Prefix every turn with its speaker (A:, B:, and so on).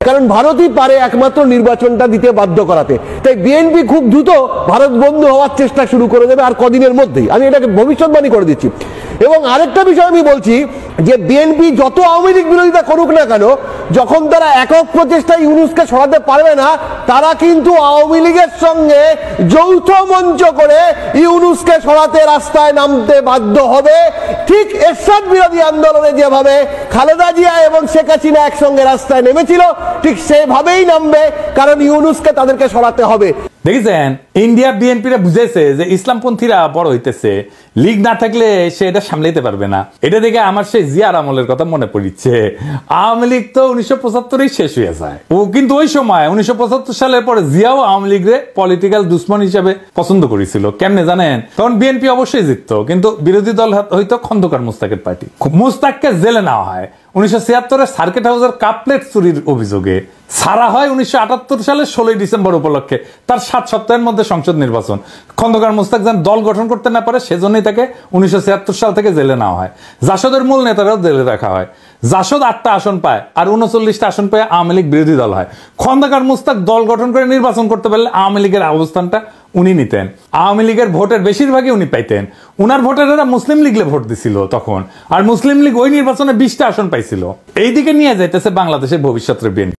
A: কারণ ভারতই পারে একমাত্র নির্বাচনটা দিতে বাধ্য করাতে। তাই বিএনপি খুব দ্রুত ভারত বন্ধু হওয়ার চেষ্টা শুরু করে দেবে আর কদিনের মধ্যেই, আমি এটাকে ভবিষ্যৎবাণী করে দিচ্ছি। এবং আরেকটা বিষয় আমি বলছি যে বিএনপি যত আওয়ামী লীগ বিরোধিতা করুক না কেন, যখন তারা একক প্রচেষ্টায় ইউনূসকে সরাতে পারবে না, তারা কিন্তু আওয়ামী লীগের সঙ্গে যৌথ মঞ্চ করে ইউনূসকে সরাতে রাস্তায় নামতে বাধ্য হবে। ঠিক এরশাদ বিরোধী আন্দোলনে যেভাবে খালেদা জিয়া এবং শেখ হাসিনা একসঙ্গে রাস্তায় নেমেছিল, ঠিক সেভাবেই নামবে, কারণ ইউনূসকে তাদেরকে সরাতে হবে।
B: দেখেছেন, ইন্ডিয়া বিএনপিরা বুঝেছে যে ইসলামপন্থীরা বড় হইতেছে, লীগ না থাকলে সে এটা সামলাইতে পারবে না। এটা দেখে আমার সেই জিয়ার আমলের কথা মনে পড়ছে। আওয়ামী লীগ তো 1975 শেষ হয়ে যায়, ও কিন্তু ওই সময় 1975 সালের পরে জিয়াও আওয়ামী লীগের পলিটিক্যাল দুশ্মন হিসেবে পছন্দ করেছিল। কেমনে জানেন? তখন বিএনপি অবশ্যই জিতত, কিন্তু বিরোধী দল হয়তো খন্দকার মুস্তাকের পার্টি। মুস্তাককে জেলে নেওয়া হয় 1976 সার্কিট হাউসের কাপলেট চুরির অভিযোগে। ছাড়া হয় 1978 সালের 16 ডিসেম্বর উপলক্ষে। তার 7 সপ্তাহের মধ্যে সংসদ নির্বাচন। খন্দকার মুস্তাক যেন দল গঠন করতে না পারে সেজন্যই তাকে 1976 সাল থেকে জেলে নেওয়া হয়। জাসদের মূল নেতারাও জেলে রাখা হয়। জাসদ 8টা আসন পায় আর 39টা আসন পেয়ে আওয়ামী লীগ বিরোধী দল হয়। খন্দকার মুস্তাক দল গঠন করে নির্বাচন করতে পারলে আওয়ামী লীগের অবস্থানটা উনি নিতেন। আওয়ামী লীগের ভোটের বেশিরভাগই উনি পাইতেন। উনার ভোটারেরা মুসলিম লীগে ভোট দিছিল তখন, আর মুসলিম লীগ ওই নির্বাচনে 20টা আসন পাইছিল। এইদিকে নিয়ে যাইতেছে বাংলাদেশের ভবিষ্যতের বিএনপি।